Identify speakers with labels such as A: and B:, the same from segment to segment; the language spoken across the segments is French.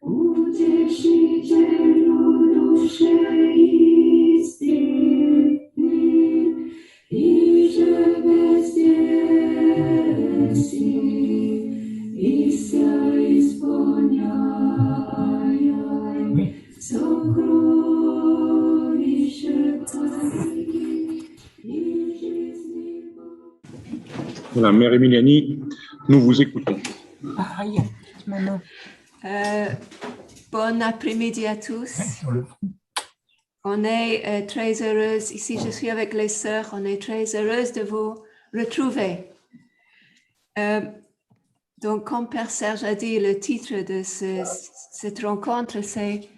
A: Utешителю душе истины, и же везде си, и вся исполняй сокровища Твои, и жизни.
B: Voilà, Mère Emiliani, nous vous écoutons.
C: Bon après-midi à tous. On est très heureuse, ici je suis avec les sœurs, on est très heureuse de vous retrouver. Donc comme Père Serge a dit, le titre de cette rencontre c'est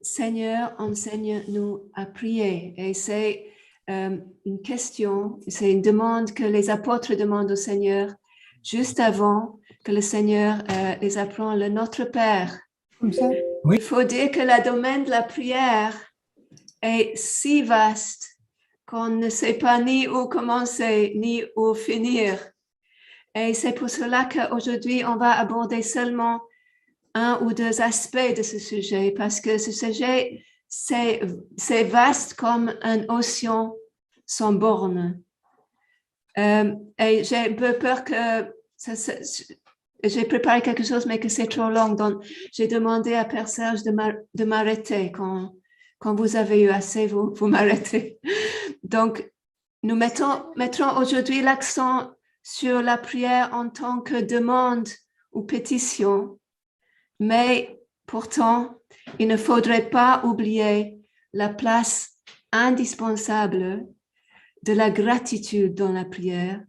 C: Seigneur, enseigne-nous à prier. Et c'est une question, c'est une demande que les apôtres demandent au Seigneur juste avant que le Seigneur les apprend le Notre Père.
D: Comme ça.
C: Oui. Il faut dire que le domaine de la prière est si vaste qu'on ne sait pas ni où commencer ni où finir. Et c'est pour cela qu'aujourd'hui, on va aborder seulement un ou deux aspects de ce sujet, parce que ce sujet, c'est vaste comme un océan sans borne. Et j'ai un peu peur que j'ai préparé quelque chose, mais que c'est trop long. Donc, j'ai demandé à Père Serge de m'arrêter. Quand vous avez eu assez, vous m'arrêtez. Donc, nous mettrons aujourd'hui l'accent sur la prière en tant que demande ou pétition. Mais pourtant, il ne faudrait pas oublier la place indispensable de la gratitude dans la prière,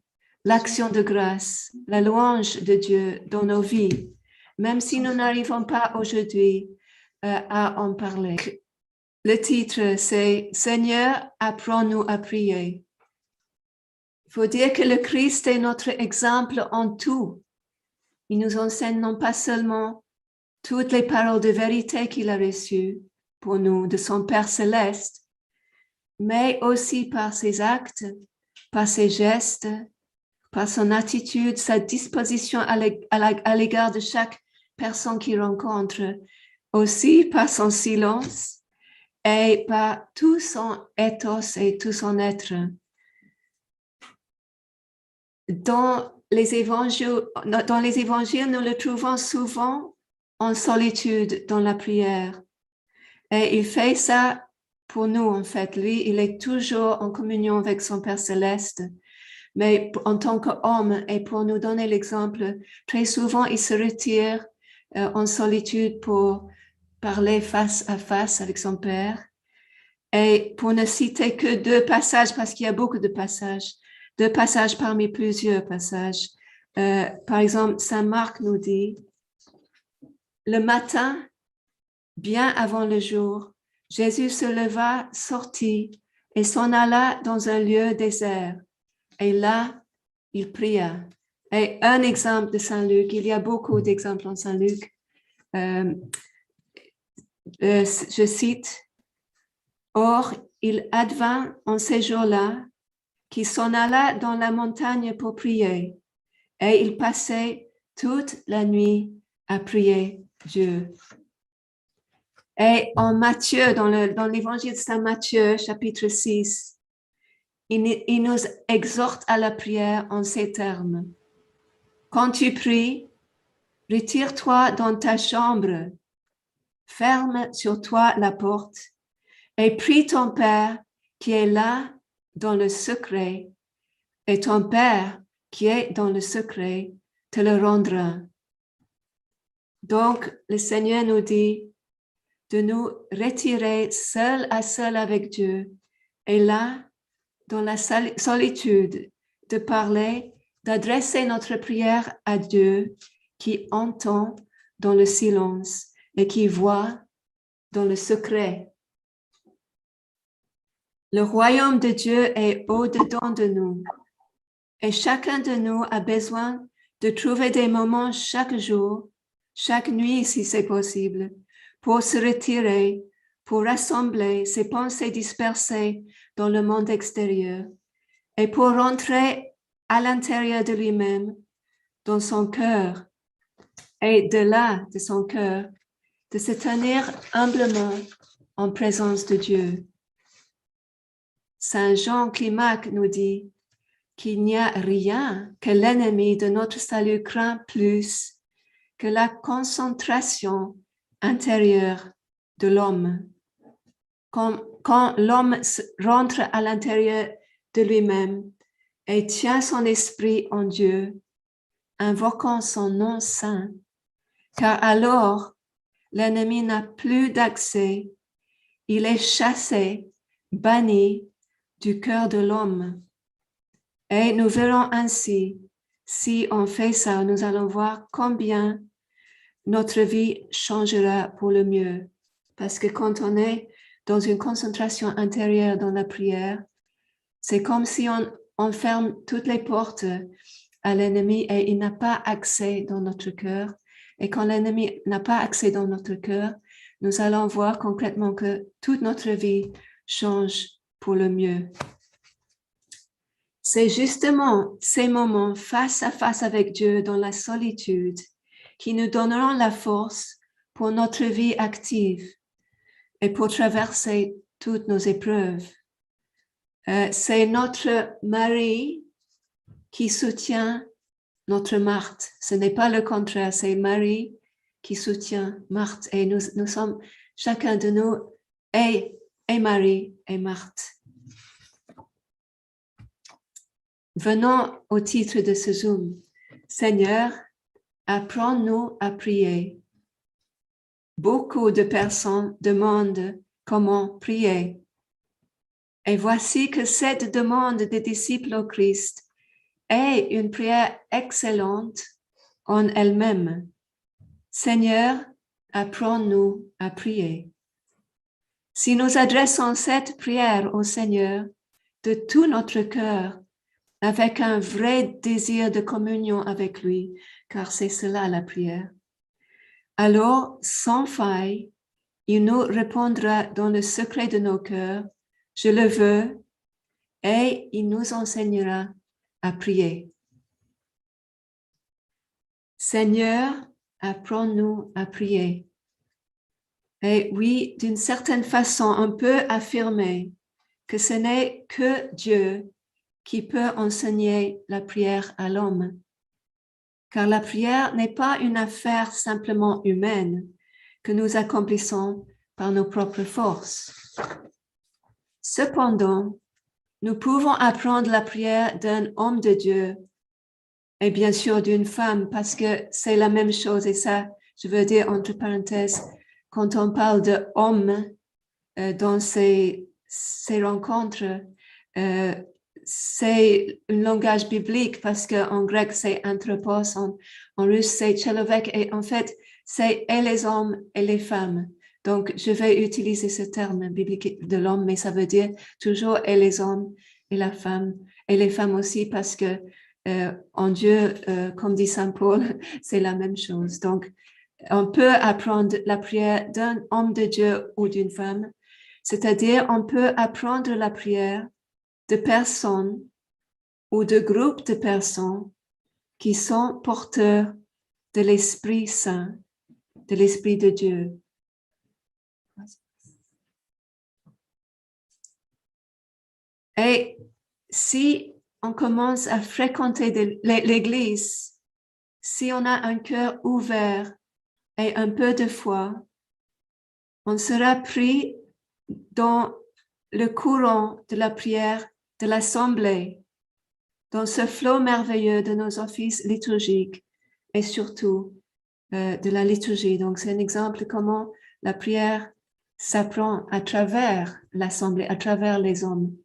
C: l'action de grâce, la louange de Dieu dans nos vies, même si nous n'arrivons pas aujourd'hui à en parler. Le titre, c'est « Seigneur, apprends-nous à prier ». Il faut dire que le Christ est notre exemple en tout. Il nous enseigne non pas seulement toutes les paroles de vérité qu'il a reçues pour nous de son Père céleste, mais aussi par ses actes, par ses gestes, par son attitude, sa disposition à l'égard de chaque personne qu'il rencontre, aussi par son silence et par tout son ethos et tout son être. Dans les évangiles, nous le trouvons souvent en solitude dans la prière. Et il fait ça pour nous, en fait. Lui, il est toujours en communion avec son Père céleste. Mais en tant qu'homme, et pour nous donner l'exemple, très souvent, il se retire en solitude pour parler face à face avec son Père. Et pour ne citer que deux passages, parce qu'il y a beaucoup de passages, deux passages parmi plusieurs passages. Par exemple, Saint Marc nous dit, le matin, bien avant le jour, Jésus se leva, sortit et s'en alla dans un lieu désert. Et là, il pria. Et un exemple de Saint Luc, il y a beaucoup d'exemples en Saint Luc. Je cite, « Or, il advint en ces jours-là qu'il s'en alla dans la montagne pour prier, et il passait toute la nuit à prier Dieu. » Et en Matthieu, dans l'évangile de Saint Matthieu, chapitre 6, il nous exhorte à la prière en ces termes. Quand tu pries, retire-toi dans ta chambre, ferme sur toi la porte et prie ton Père qui est là dans le secret, et ton Père qui est dans le secret te le rendra. Donc, le Seigneur nous dit de nous retirer seul à seul avec Dieu et là, dans la solitude, de parler, d'adresser notre prière à Dieu qui entend dans le silence et qui voit dans le secret. Le royaume de Dieu est au-dedans de nous et chacun de nous a besoin de trouver des moments chaque jour, chaque nuit si c'est possible, pour se retirer, pour rassembler ses pensées dispersées dans le monde extérieur et pour rentrer à l'intérieur de lui-même, dans son cœur, et de là, de son cœur, de se tenir humblement en présence de Dieu. Saint Jean Climac nous dit qu'il n'y a rien que l'ennemi de notre salut craint plus que la concentration intérieure de l'homme. Quand l'homme rentre à l'intérieur de lui-même et tient son esprit en Dieu, invoquant son nom saint, car alors l'ennemi n'a plus d'accès, il est chassé, banni du cœur de l'homme. Et nous verrons ainsi, si on fait ça, nous allons voir combien notre vie changera pour le mieux. Parce que quand on est dans une concentration intérieure dans la prière, c'est comme si on ferme toutes les portes à l'ennemi et il n'a pas accès dans notre cœur. Et quand l'ennemi n'a pas accès dans notre cœur, nous allons voir concrètement que toute notre vie change pour le mieux. C'est justement ces moments face à face avec Dieu dans la solitude qui nous donneront la force pour notre vie active et pour traverser toutes nos épreuves. C'est notre Marie qui soutient notre Marthe. Ce n'est pas le contraire, c'est Marie qui soutient Marthe. Et nous sommes, chacun de nous, et Marie et Marthe. Venons au titre de ce Zoom. Seigneur, apprends-nous à prier. Beaucoup de personnes demandent comment prier. Et voici que cette demande des disciples au Christ est une prière excellente en elle-même. Seigneur, apprends-nous à prier. Si nous adressons cette prière au Seigneur de tout notre cœur, avec un vrai désir de communion avec lui, car c'est cela la prière, alors, sans faille, il nous répondra dans le secret de nos cœurs, « Je le veux », et il nous enseignera à prier. Seigneur, apprends-nous à prier. Et oui, d'une certaine façon, on peut affirmer que ce n'est que Dieu qui peut enseigner la prière à l'homme. Car la prière n'est pas une affaire simplement humaine que nous accomplissons par nos propres forces. Cependant, nous pouvons apprendre la prière d'un homme de Dieu et bien sûr d'une femme parce que c'est la même chose. Et ça, je veux dire entre parenthèses, quand on parle de homme dans ces rencontres, c'est un langage biblique parce qu'en grec c'est anthropos, en russe c'est tchelovek et en fait c'est et les hommes et les femmes. Donc je vais utiliser ce terme biblique de l'homme, mais ça veut dire toujours et les hommes et la femme et les femmes aussi parce que en Dieu, comme dit Saint Paul, c'est la même chose. Donc on peut apprendre la prière d'un homme de Dieu ou d'une femme, c'est-à-dire on peut apprendre la prière de personnes ou de groupes de personnes qui sont porteurs de l'Esprit Saint, de l'Esprit de Dieu. Et si on commence à fréquenter l'Église, si on a un cœur ouvert et un peu de foi, on sera pris dans le courant de la prière de l'Assemblée, dans ce flot merveilleux de nos offices liturgiques et surtout de la liturgie. Donc, c'est un exemple de comment la prière s'apprend à travers l'Assemblée, à travers les hommes.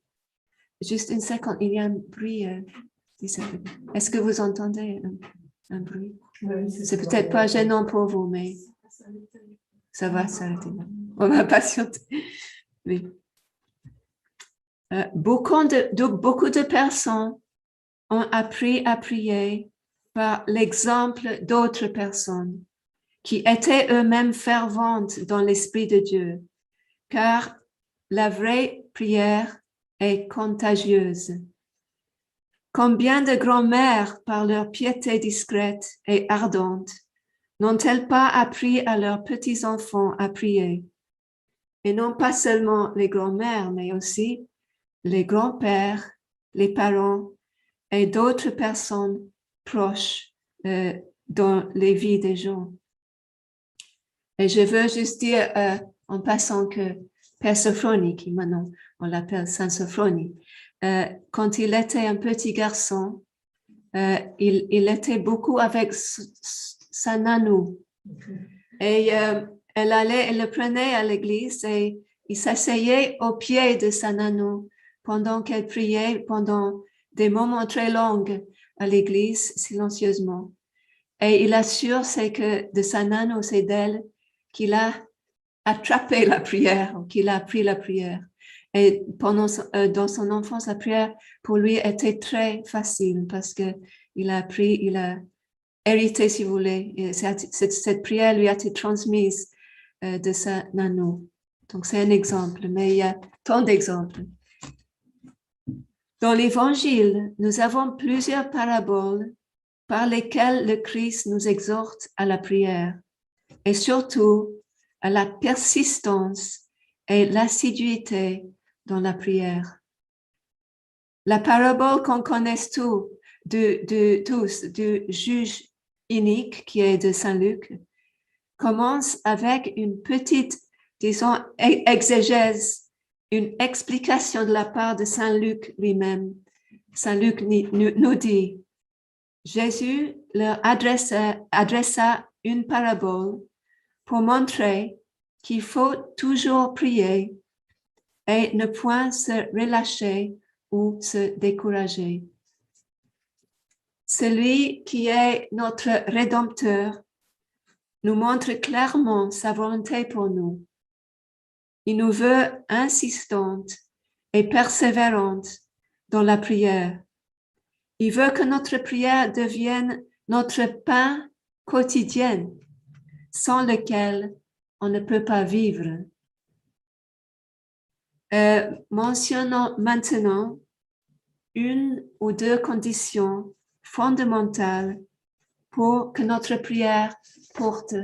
C: Juste une seconde, il y a un bruit. Est-ce que vous entendez un bruit? Oui, c'est peut-être pas gênant pour vous, mais ça va s'arrêter. On va patienter. Oui. Beaucoup de personnes ont appris à prier par l'exemple d'autres personnes qui étaient eux-mêmes ferventes dans l'Esprit de Dieu, car la vraie prière est contagieuse. Combien de grands-mères, par leur piété discrète et ardente, N'ont-elles pas appris à leurs petits-enfants à prier? Et non pas seulement les grands-mères, mais aussi les grands-pères, les parents et d'autres personnes proches dans les vies des gens. Et je veux juste dire en passant que Père Sophronie, qui maintenant on l'appelle Saint Sophronie, quand il était un petit garçon, il était beaucoup avec sa nanou. Et elle le prenait à l'église et il s'asseyait au pied de sa nanou pendant qu'elle priait pendant des moments très longs à l'église, silencieusement. Et il assure c'est que de sa nanou, c'est d'elle qu'il a attrapé la prière, qu'il a appris la prière. Et dans son enfance, la prière, pour lui, était très facile parce que il a hérité, si vous voulez. Et cette prière lui a été transmise de sa nanou. Donc, c'est un exemple, mais il y a tant d'exemples. Dans l'Évangile, nous avons plusieurs paraboles par lesquelles le Christ nous exhorte à la prière et surtout à la persistance et l'assiduité dans la prière. La parabole qu'on connaisse tous du juge inique qui est de Saint Luc commence avec une petite, disons, exégèse, une explication de la part de Saint Luc lui-même. Saint Luc nous dit, Jésus leur adressa une parabole pour montrer qu'il faut toujours prier et ne point se relâcher ou se décourager. Celui qui est notre Rédempteur nous montre clairement sa volonté pour nous. Il nous veut insistantes et persévérantes dans la prière. Il veut que notre prière devienne notre pain quotidien, sans lequel on ne peut pas vivre. Mentionnons maintenant une ou deux conditions fondamentales pour que notre prière porte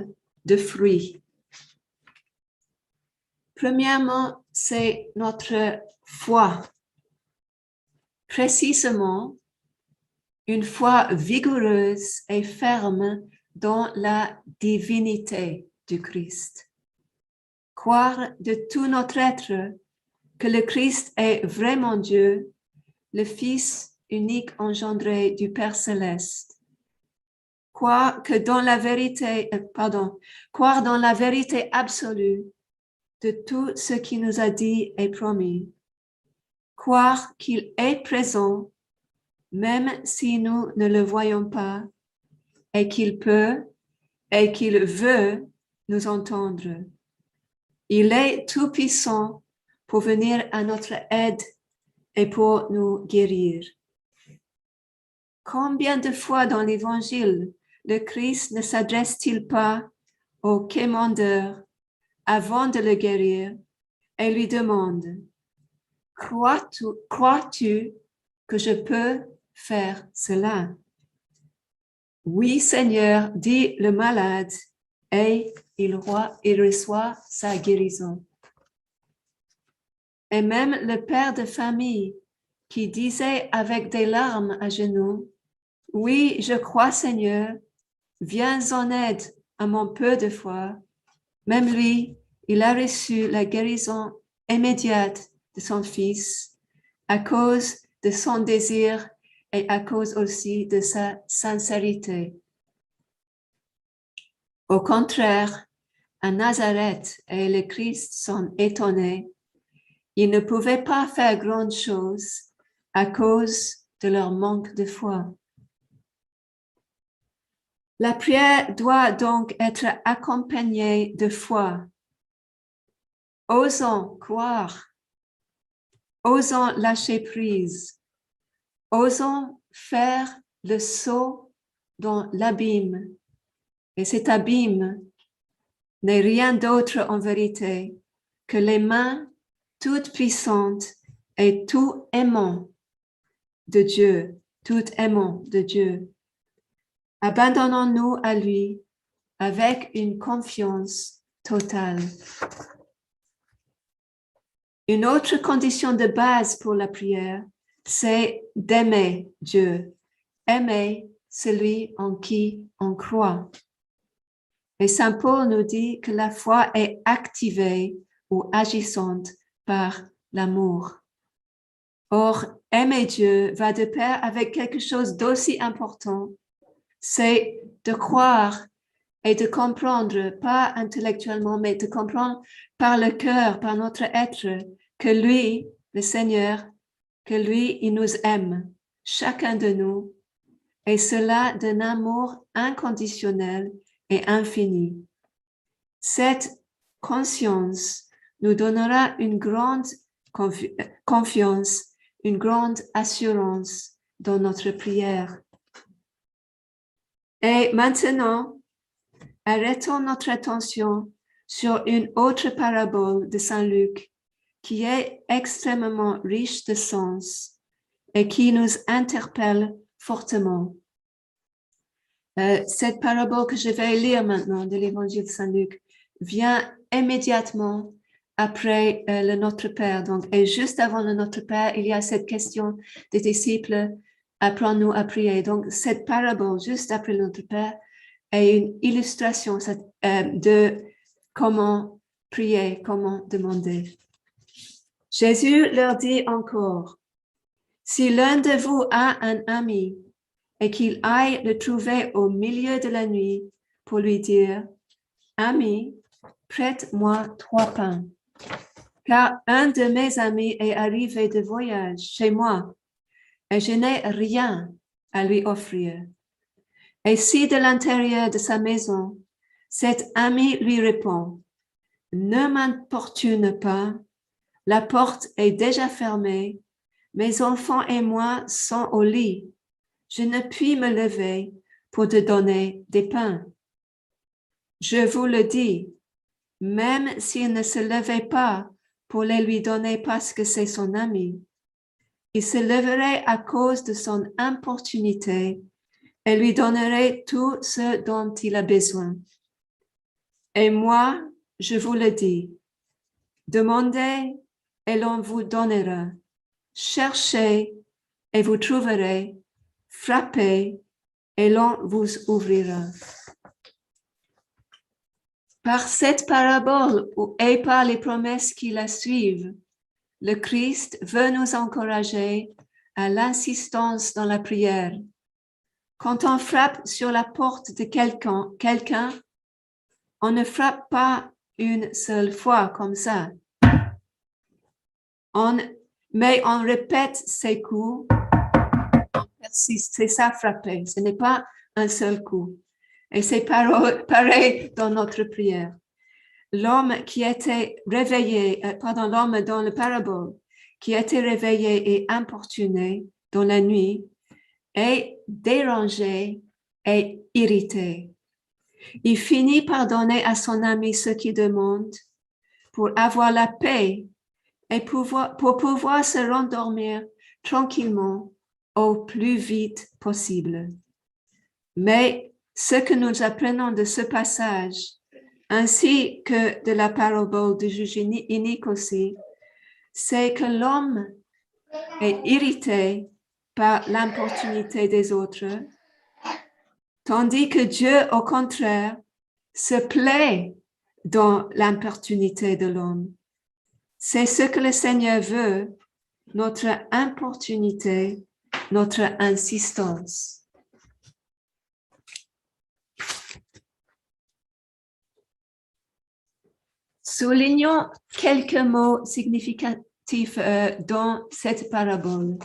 C: de fruits. Premièrement, c'est notre foi. Précisément, une foi vigoureuse et ferme dans la divinité du Christ. Croire de tout notre être que le Christ est vraiment Dieu, le Fils unique engendré du Père céleste. Croire dans la vérité absolue de tout ce qu'il nous a dit et promis. Croire qu'il est présent, même si nous ne le voyons pas, et qu'il peut et qu'il veut nous entendre. Il est tout-puissant pour venir à notre aide et pour nous guérir. Combien de fois dans l'Évangile le Christ ne s'adresse-t-il pas au quémandeur avant de le guérir et lui demande « Crois-tu que je peux faire cela ?» Oui, Seigneur, dit le malade, et il reçoit sa guérison. Et même le père de famille qui disait avec des larmes à genoux, « Oui, je crois, Seigneur, viens en aide à mon peu de foi. » Même lui, il a reçu la guérison immédiate de son fils à cause de son désir et à cause aussi de sa sincérité. Au contraire, à Nazareth et le Christ sont étonnés. Ils ne pouvaient pas faire grand-chose à cause de leur manque de foi. La prière doit donc être accompagnée de foi. Osons croire, osons lâcher prise, osons faire le saut dans l'abîme. Et cet abîme n'est rien d'autre en vérité que les mains toutes puissantes et tout aimant de Dieu, tout aimant de Dieu. Abandonnons-nous à lui avec une confiance totale. Une autre condition de base pour la prière, c'est d'aimer Dieu, aimer celui en qui on croit. Et Saint Paul nous dit que la foi est activée ou agissante par l'amour. Or, aimer Dieu va de pair avec quelque chose d'aussi important, c'est de croire et de comprendre, pas intellectuellement, mais de comprendre par le cœur, par notre être, que lui, le Seigneur, que lui, il nous aime, chacun de nous, et cela d'un amour inconditionnel et infini. Cette conscience nous donnera une grande confiance, une grande assurance dans notre prière. Et maintenant, arrêtons notre attention sur une autre parabole de Saint Luc qui est extrêmement riche de sens et qui nous interpelle fortement. Cette parabole que je vais lire maintenant de l'Évangile de Saint Luc vient immédiatement après le Notre Père. Donc, et juste avant le Notre Père, il y a cette question des disciples, apprends-nous à prier. Donc, cette parabole, juste après le Notre Père, est une illustration de comment prier, comment demander. Jésus leur dit encore, si l'un de vous a un ami et qu'il aille le trouver au milieu de la nuit pour lui dire, ami, prête-moi 3 pains, car un de mes amis est arrivé de voyage chez moi et je n'ai rien à lui offrir. Et si de l'intérieur de sa maison, cet ami lui répond, ne m'importune pas, la porte est déjà fermée, mes enfants et moi sont au lit, je ne puis me lever pour te donner des pains. Je vous le dis, même s'il ne se levait pas pour les lui donner parce que c'est son ami, il se leverait à cause de son importunité et lui donnerait tout ce dont il a besoin. Et moi, je vous le dis, demandez et l'on vous donnera, cherchez et vous trouverez, frappez et l'on vous ouvrira. Par cette parabole et par les promesses qui la suivent, le Christ veut nous encourager à l'insistance dans la prière. Quand on frappe sur la porte de quelqu'un, on ne frappe pas une seule fois comme ça. Mais on répète ses coups, on persiste, c'est ça frapper, ce n'est pas un seul coup. Et c'est pareil dans notre prière. L'homme qui était réveillé, l'homme dans la parabole, qui était réveillé et importuné dans la nuit, est dérangé et irrité. Il finit par donner à son ami ce qu'il demande pour avoir la paix et pour pouvoir se rendormir tranquillement au plus vite possible. Mais ce que nous apprenons de ce passage, ainsi que de la parabole du juge inique aussi, c'est que l'homme est irrité par l'importunité des autres, tandis que Dieu, au contraire, se plaît dans l'importunité de l'homme. C'est ce que le Seigneur veut, notre importunité, notre insistance. Soulignons quelques mots significatifs dans cette parabole.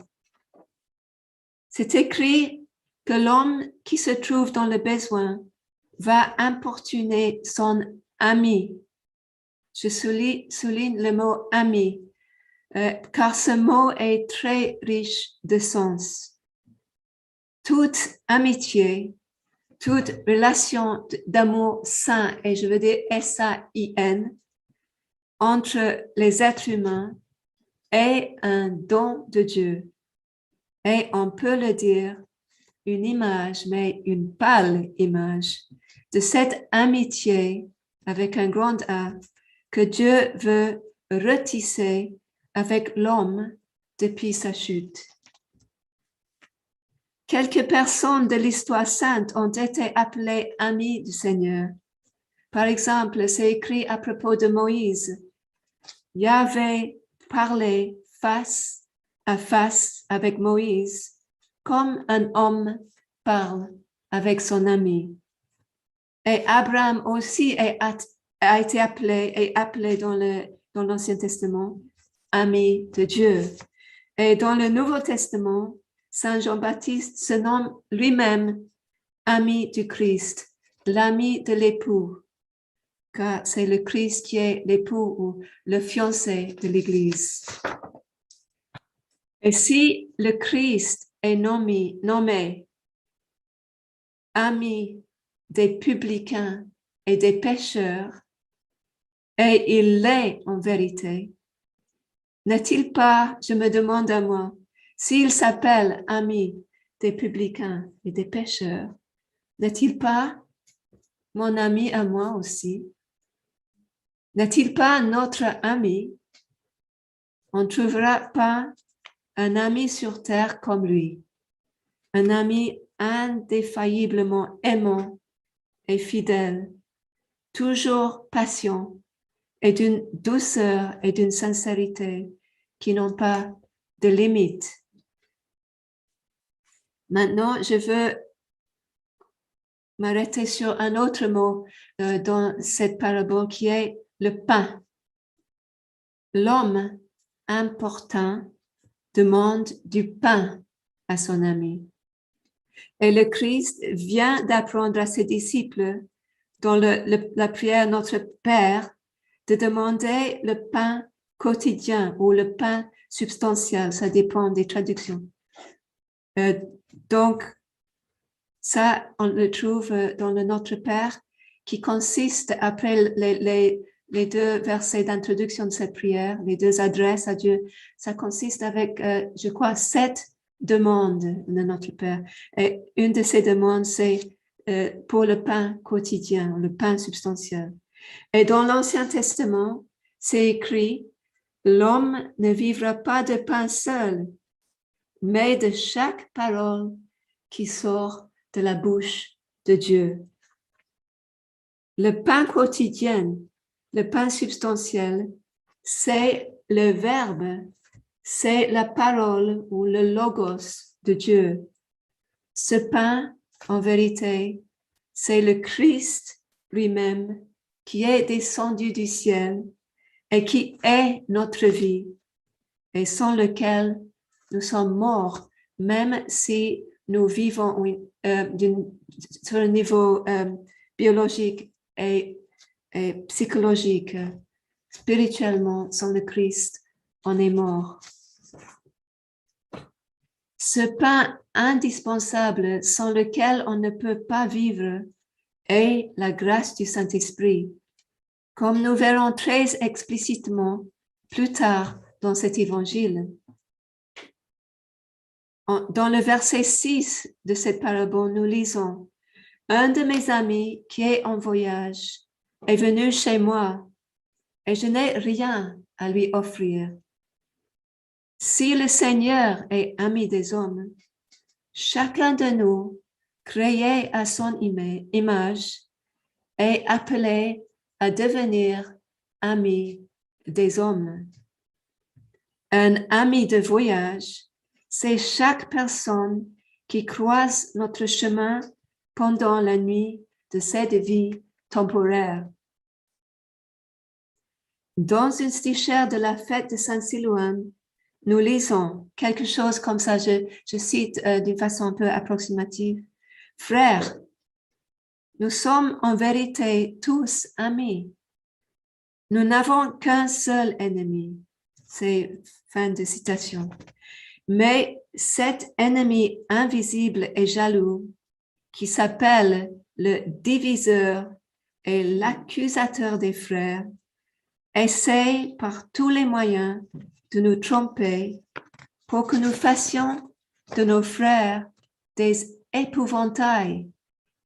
C: C'est écrit que l'homme qui se trouve dans le besoin va importuner son ami. Je souligne le mot ami, car ce mot est très riche de sens. Toute amitié, toute relation d'amour sain, et je veux dire S-A-I-N, entre les êtres humains est un don de Dieu. Et on peut le dire, une image, mais une pâle image de cette amitié avec un grand A que Dieu veut retisser avec l'homme depuis sa chute. Quelques personnes de l'histoire sainte ont été appelées amies du Seigneur. Par exemple, c'est écrit à propos de Moïse. Yahvé parlait face à face avec Moïse, comme un homme parle avec son ami. Et Abraham aussi a été appelé dans l'Ancien Testament, ami de Dieu. Et dans le Nouveau Testament, Saint Jean-Baptiste se nomme lui-même ami du Christ, l'ami de l'époux, car c'est le Christ qui est l'époux ou le fiancé de l'Église. Et si le Christ est nommé ami des publicains et des pécheurs, et il l'est en vérité, n'est-il pas, je me demande à moi, s'il s'appelle ami des publicains et des pécheurs, n'est-il pas mon ami à moi aussi? N'est-il pas notre ami? On ne trouvera pas un ami sur terre comme lui, un ami indéfailliblement aimant et fidèle, toujours patient et d'une douceur et d'une sincérité qui n'ont pas de limite. Maintenant, je veux m'arrêter sur un autre mot dans cette parabole qui est le pain. L'homme important demande du pain à son ami. Et le Christ vient d'apprendre à ses disciples dans la prière Notre Père de demander le pain quotidien ou le pain substantiel, ça dépend des traductions. Donc, ça, on le trouve dans le Notre Père qui consiste, après les deux versets d'introduction de cette prière, les deux adresses à Dieu, ça consiste avec, je crois, 7 demandes de Notre Père. Et une de ces demandes, c'est pour le pain quotidien, le pain substantiel. Et dans l'Ancien Testament, c'est écrit, l'homme ne vivra pas de pain seul, mais de chaque parole qui sort de la bouche de Dieu. Le pain quotidien, le pain substantiel, c'est le verbe, c'est la parole ou le logos de Dieu. Ce pain, en vérité, c'est le Christ lui-même qui est descendu du ciel et qui est notre vie et sans lequel nous sommes morts, même si nous vivons sur un niveau biologique et psychologique. Spirituellement, sans le Christ, on est mort. Ce pain indispensable sans lequel on ne peut pas vivre est la grâce du Saint-Esprit, comme nous verrons très explicitement plus tard dans cet évangile. Dans le verset 6 de cette parabole, nous lisons « Un de mes amis qui est en voyage est venu chez moi et je n'ai rien à lui offrir. Si le Seigneur est ami des hommes, chacun de nous, créé à son image, est appelé à devenir ami des hommes. Un ami de voyage, c'est chaque personne qui croise notre chemin pendant la nuit de cette vie temporaire. Dans une stichère de la fête de Saint-Silouan, nous lisons quelque chose comme ça, je cite d'une façon un peu approximative. « Frères, nous sommes en vérité tous amis. Nous n'avons qu'un seul ennemi. » C'est fin de citation. Mais cet ennemi invisible et jaloux, qui s'appelle le diviseur et l'accusateur des frères, essaie par tous les moyens de nous tromper pour que nous fassions de nos frères des épouvantails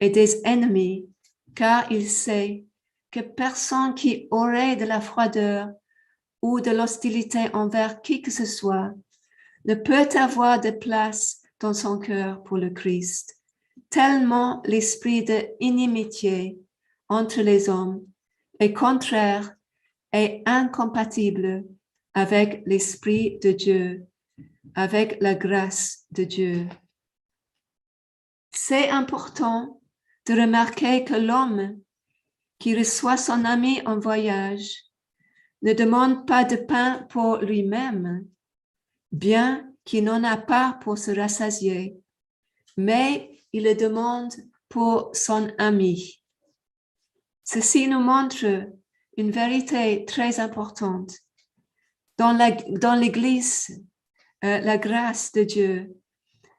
C: et des ennemis car il sait que personne qui aurait de la froideur ou de l'hostilité envers qui que ce soit ne peut avoir de place dans son cœur pour le Christ, tellement l'esprit de inimitié entre les hommes est contraire et incompatible avec l'esprit de Dieu, avec la grâce de Dieu. C'est important de remarquer que l'homme qui reçoit son ami en voyage ne demande pas de pain pour lui-même, bien qu'il n'en a pas pour se rassasier, mais il le demande pour son ami. Ceci nous montre une vérité très importante. Dans l'Église, la grâce de Dieu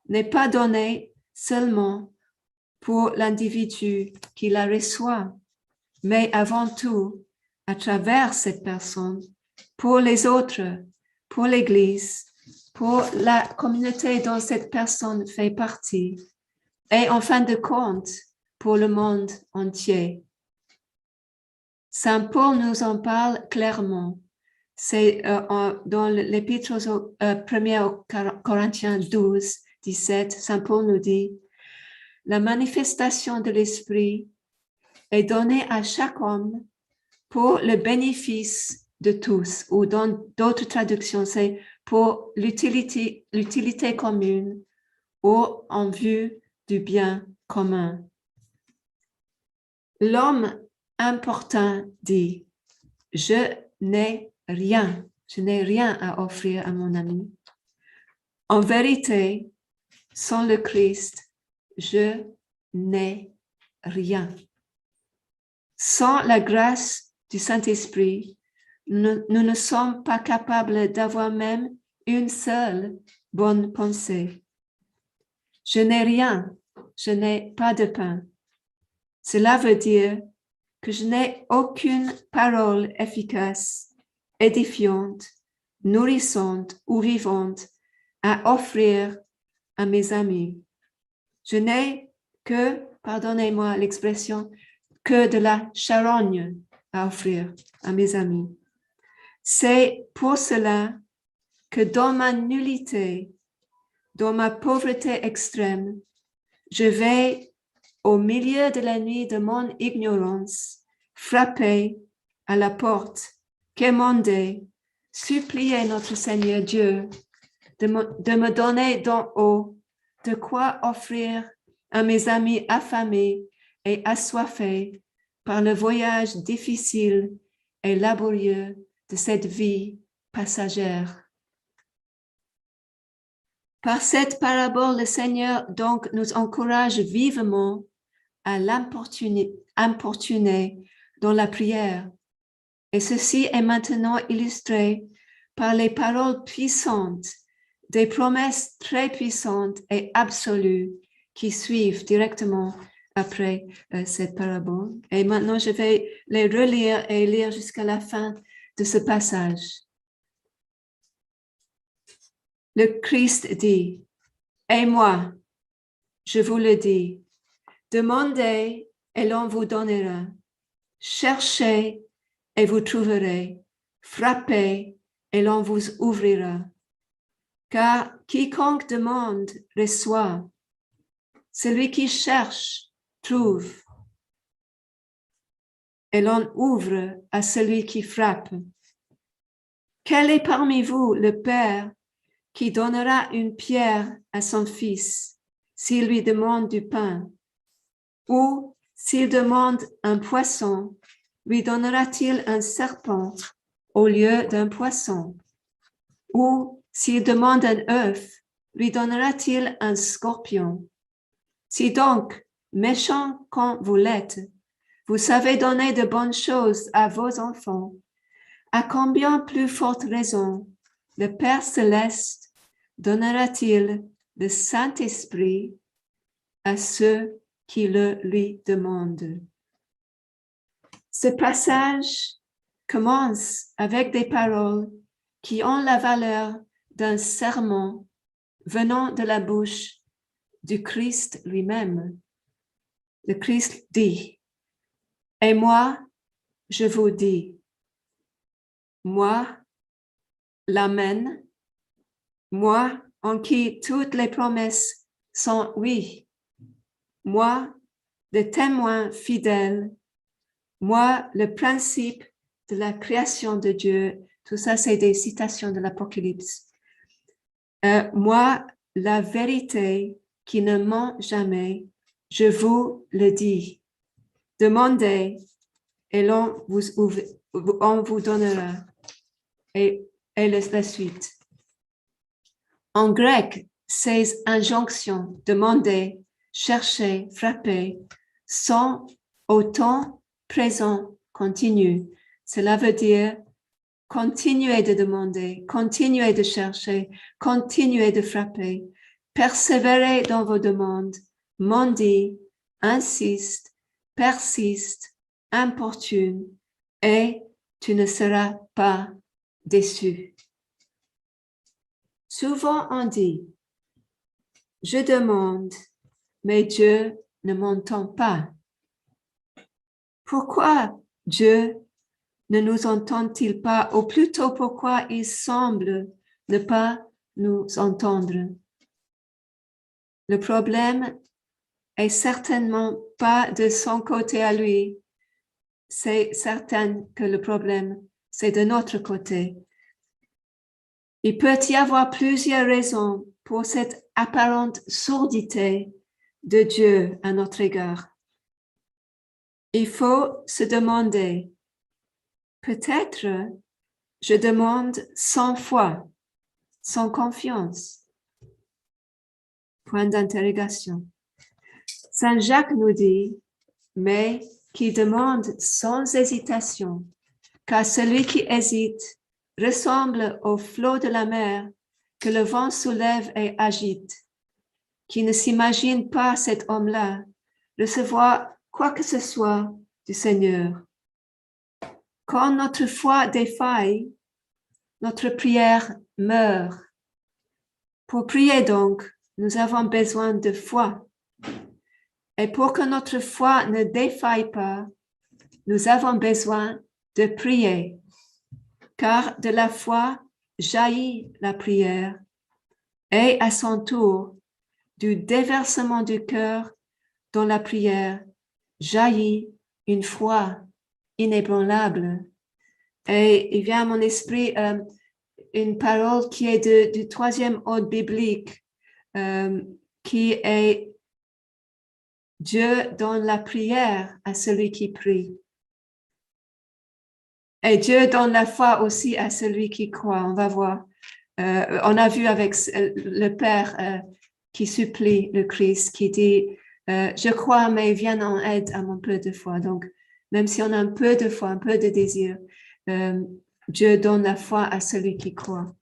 C: n'est pas donnée seulement pour l'individu qui la reçoit, mais avant tout, à travers cette personne, pour les autres, pour l'Église, pour la communauté dont cette personne fait partie, et en fin de compte, pour le monde entier. Saint Paul nous en parle clairement. C'est dans l'épître 1 Corinthiens 12, 17, Saint Paul nous dit « La manifestation de l'Esprit est donnée à chaque homme pour le bénéfice de tous » ou dans d'autres traductions, c'est pour l'utilité commune ou en vue du bien commun. L'homme important dit « Je n'ai rien à offrir à mon ami. En vérité, sans le Christ, je n'ai rien. Sans la grâce du Saint-Esprit, nous ne sommes pas capables d'avoir même une seule bonne pensée. Je n'ai rien, je n'ai pas de pain. Cela veut dire que je n'ai aucune parole efficace, édifiante, nourrissante ou vivante à offrir à mes amis. Je n'ai que, pardonnez-moi l'expression, que de la charogne à offrir à mes amis. C'est pour cela que dans ma nullité, dans ma pauvreté extrême, je vais au milieu de la nuit de mon ignorance, frapper à la porte, quémander, supplier notre Seigneur Dieu de me donner d'en haut de quoi offrir à mes amis affamés et assoiffés par le voyage difficile et laborieux de cette vie passagère. Par cette parabole, le Seigneur donc nous encourage vivement à l'importuner dans la prière. Et ceci est maintenant illustré par les paroles puissantes, des promesses très puissantes et absolues qui suivent directement après cette parabole. Et maintenant, je vais les relire et lire jusqu'à la fin de ce passage. Le Christ dit, « Et moi, je vous le dis, demandez et l'on vous donnera. Cherchez et vous trouverez. Frappez et l'on vous ouvrira. Car quiconque demande reçoit. Celui qui cherche trouve. Et l'on ouvre à celui qui frappe. Quel est parmi vous le père qui donnera une pierre à son fils s'il lui demande du pain? Ou s'il demande un poisson, lui donnera-t-il un serpent au lieu d'un poisson? Ou s'il demande un œuf, lui donnera-t-il un scorpion? Si donc, méchant quand vous l'êtes, vous savez donner de bonnes choses à vos enfants, à combien plus forte raison le Père céleste donnera-t-il le Saint-Esprit à ceux qui le lui demandent? Ce passage commence avec des paroles qui ont la valeur d'un sermon venant de la bouche du Christ lui-même. Le Christ dit, Et moi, je vous dis, moi, l'Amen, moi en qui toutes les promesses sont oui, moi, le témoin fidèle, moi, le principe de la création de Dieu, tout ça c'est des citations de l'Apocalypse. Moi, la vérité qui ne ment jamais, je vous le dis. Demandez et on vous donnera. Et la suite. En grec, ces injonctions, demandez, cherchez, frappez, sont au temps présent continu. Cela veut dire continuez de demander, continuez de chercher, continuez de frapper, persévérez dans vos demandes, mendie, insiste, persiste, importune, et tu ne seras pas déçu. Souvent on dit, je demande, mais Dieu ne m'entend pas. Pourquoi Dieu ne nous entend-il pas, ou plutôt pourquoi il semble ne pas nous entendre? Le problème est certainement pas de son côté à lui. C'est certain que le problème, c'est de notre côté. Il peut y avoir plusieurs raisons pour cette apparente sourdité de Dieu à notre égard. Il faut se demander, peut-être je demande sans foi, sans confiance. Point d'interrogation. Saint Jacques nous dit, mais qui demande sans hésitation, car celui qui hésite ressemble au flot de la mer que le vent soulève et agite, qui ne s'imagine pas cet homme-là recevoir quoi que ce soit du Seigneur. Quand notre foi défaille, notre prière meurt. Pour prier donc, nous avons besoin de foi. Et pour que notre foi ne défaille pas, nous avons besoin de prier. Car de la foi jaillit la prière et à son tour, du déversement du cœur dans la prière, jaillit une foi inébranlable. Et il vient à mon esprit une parole qui est du troisième ordre biblique, qui est Dieu donne la prière à celui qui prie. Et Dieu donne la foi aussi à celui qui croit. On va voir. On a vu avec le Père qui supplie le Christ, qui dit, je crois, mais viens en aide à mon peu de foi. Donc, même si on a un peu de foi, un peu de désir, Dieu donne la foi à celui qui croit.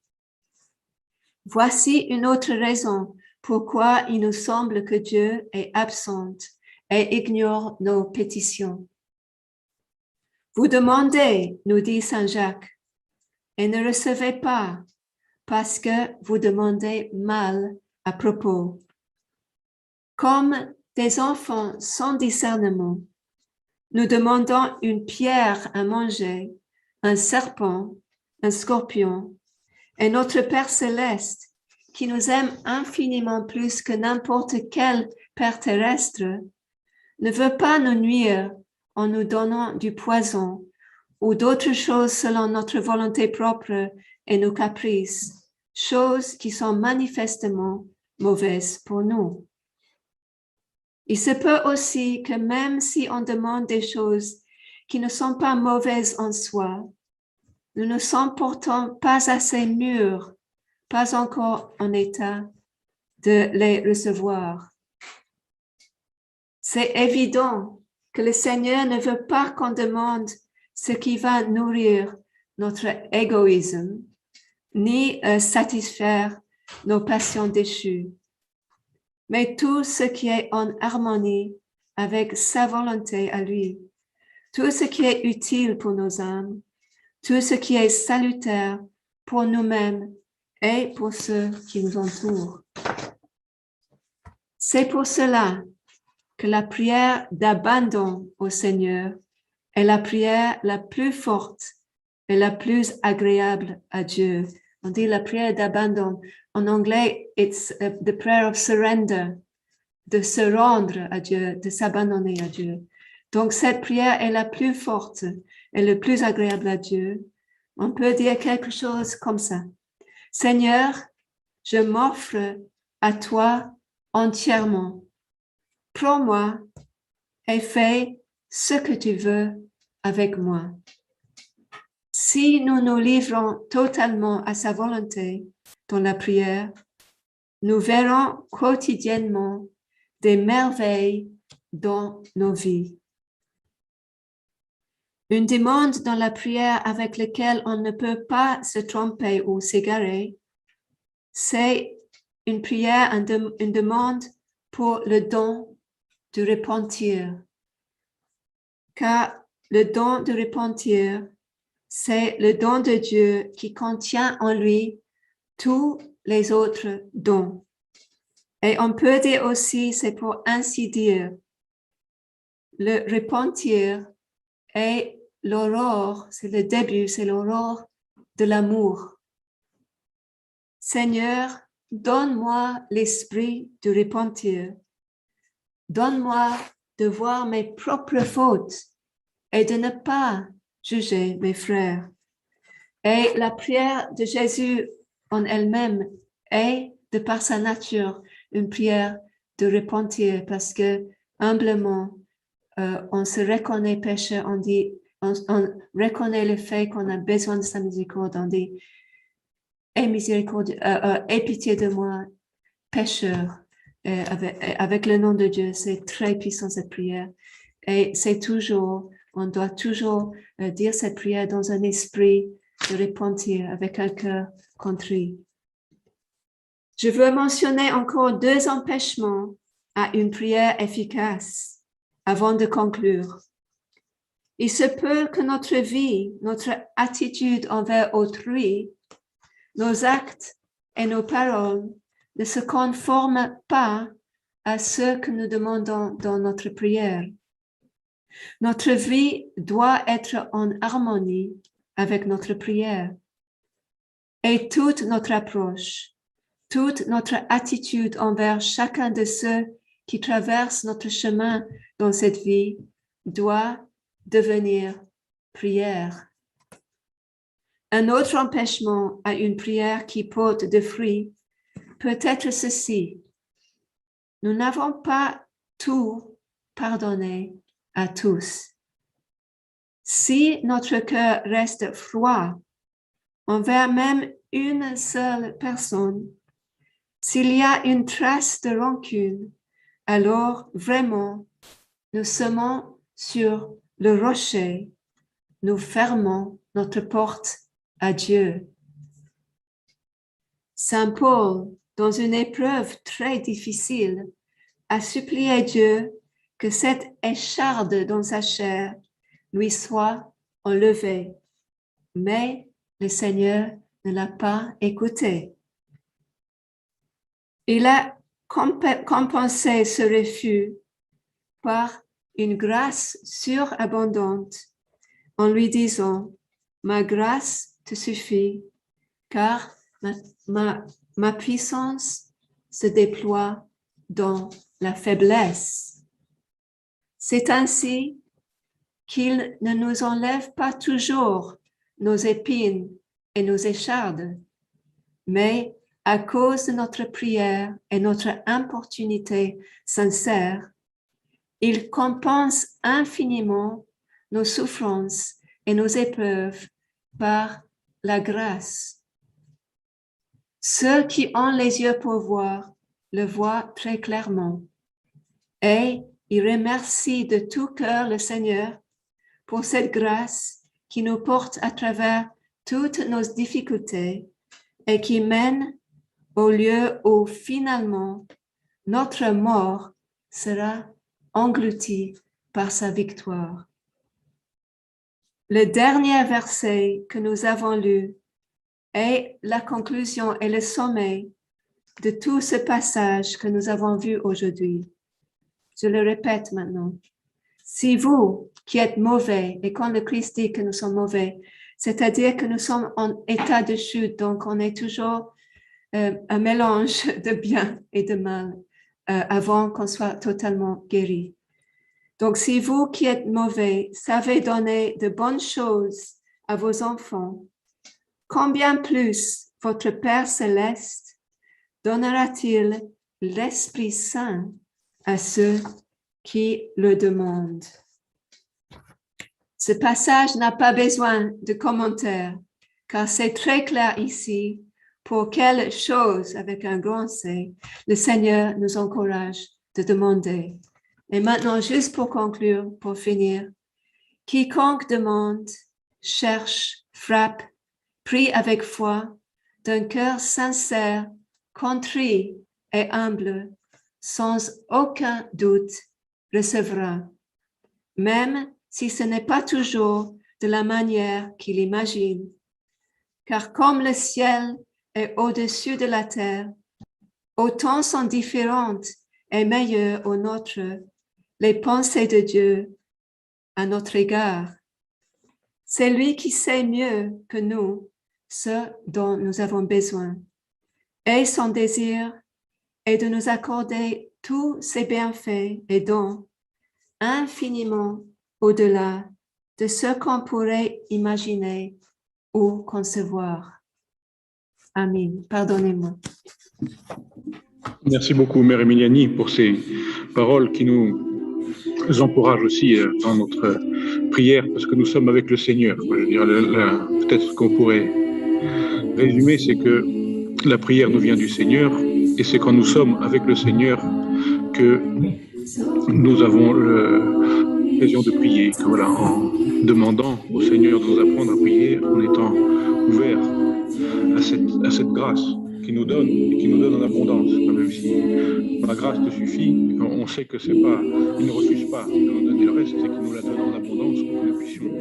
C: Voici une autre raison pourquoi il nous semble que Dieu est absent et ignore nos pétitions. Vous demandez, nous dit Saint Jacques, et ne recevez pas parce que vous demandez mal à propos. Comme des enfants sans discernement, nous demandons une pierre à manger, un serpent, un scorpion, et notre Père céleste, qui nous aime infiniment plus que n'importe quel Père terrestre, ne veut pas nous nuire en nous donnant du poison ou d'autres choses selon notre volonté propre et nos caprices, choses qui sont manifestement mauvaises pour nous. Il se peut aussi que même si on demande des choses qui ne sont pas mauvaises en soi, nous ne sommes pourtant pas assez mûrs, pas encore en état de les recevoir. C'est évident que le Seigneur ne veut pas qu'on demande ce qui va nourrir notre égoïsme, ni satisfaire nos passions déchues, mais tout ce qui est en harmonie avec sa volonté à lui, tout ce qui est utile pour nos âmes, tout ce qui est salutaire pour nous-mêmes et pour ceux qui nous entourent. C'est pour cela que la prière d'abandon au Seigneur est la prière la plus forte et la plus agréable à Dieu. On dit la prière d'abandon. En anglais, it's the prayer of surrender, de se rendre à Dieu, de s'abandonner à Dieu. Donc, cette prière est la plus forte et la plus agréable à Dieu. On peut dire quelque chose comme ça. Seigneur, je m'offre à toi entièrement. Prends-moi et fais ce que tu veux avec moi. Si nous nous livrons totalement à sa volonté dans la prière, nous verrons quotidiennement des merveilles dans nos vies. Une demande dans la prière avec laquelle on ne peut pas se tromper ou s'égarer, c'est une prière, une demande pour le don du repentir. Car le don du repentir, c'est le don de Dieu qui contient en lui tous les autres dons. Et on peut dire aussi, c'est pour ainsi dire, le repentir est l'aurore, c'est le début, c'est l'aurore de l'amour. Seigneur, donne-moi l'esprit de repentir. Donne-moi de voir mes propres fautes et de ne pas juger mes frères. Et la prière de Jésus en elle-même est, de par sa nature, une prière de repentir parce que humblement, on se reconnaît pécheur, on reconnaît le fait qu'on a besoin de sa miséricorde, on dit aie miséricorde, aie pitié de moi, pécheur. Avec le nom de Dieu, c'est très puissant cette prière. Et c'est toujours, on doit toujours dire cette prière dans un esprit de repentir, avec un cœur contrit. Je veux mentionner encore 2 empêchements à une prière efficace avant de conclure. Il se peut que notre vie, notre attitude envers autrui, nos actes et nos paroles ne se conforment pas à ce que nous demandons dans notre prière. Notre vie doit être en harmonie avec notre prière. Et toute notre approche, toute notre attitude envers chacun de ceux qui traversent notre chemin dans cette vie doit devenir prière. Un autre empêchement à une prière qui porte des fruits peut être ceci. Nous n'avons pas tout pardonné à tous. Si notre cœur reste froid envers même une seule personne, s'il y a une trace de rancune, alors vraiment, nous semons sur le rocher, nous fermons notre porte à Dieu. Saint Paul, dans une épreuve très difficile, a supplié Dieu que cette écharde dans sa chair lui soit enlevée. Mais le Seigneur ne l'a pas écouté. Il a compensé ce refus par une grâce surabondante en lui disant « Ma grâce te suffit, car ma puissance se déploie dans la faiblesse. » C'est ainsi qu'il ne nous enlève pas toujours nos épines et nos échardes, mais à cause de notre prière et notre importunité sincère, il compense infiniment nos souffrances et nos épreuves par la grâce. Ceux qui ont les yeux pour voir le voient très clairement et ils remercient de tout cœur le Seigneur pour cette grâce qui nous porte à travers toutes nos difficultés et qui mène au lieu où finalement notre mort sera engloutie par sa victoire. Le dernier verset que nous avons lu est la conclusion et le sommet de tout ce passage que nous avons vu aujourd'hui. Je le répète maintenant. Si vous qui êtes mauvais, et quand le Christ dit que nous sommes mauvais, c'est-à-dire que nous sommes en état de chute, donc on est toujours un mélange de bien et de mal avant qu'on soit totalement guéri. Donc, si vous qui êtes mauvais savez donner de bonnes choses à vos enfants, combien plus votre Père céleste donnera-t-il l'Esprit Saint à ceux qui le demandent? Ce passage n'a pas besoin de commentaires, car c'est très clair ici pour quelle chose, avec un grand C, le Seigneur nous encourage de demander. Et maintenant, juste pour conclure, pour finir, quiconque demande, cherche, frappe, prie avec foi, d'un cœur sincère, contrit et humble, sans aucun doute, recevra, même si ce n'est pas toujours de la manière qu'il imagine. Car comme le ciel est au-dessus de la terre, autant sont différentes et meilleures aux nôtres les pensées de Dieu à notre égard. C'est lui qui sait mieux que nous ce dont nous avons besoin. Et son désir est de nous accorder tous ses bienfaits et dons infiniment au-delà de ce qu'on pourrait imaginer ou concevoir. Amen. Pardonnez-moi.
B: Merci beaucoup, Mère Emiliani, pour ces paroles qui nous encouragent aussi dans notre prière, parce que nous sommes avec le Seigneur. Je veux dire, peut-être ce qu'on pourrait résumer, c'est que la prière nous vient du Seigneur, et c'est quand nous sommes avec le Seigneur que nous avons l'occasion de prier. Que voilà, en demandant au Seigneur de nous apprendre à prier, en étant ouverts à cette grâce qui nous donne et qui nous donne en abondance. Même si ma grâce te suffit, on sait que c'est pas, il ne refuse pas de nous donner le reste, c'est qu'il nous la donne en abondance pour que nous puissions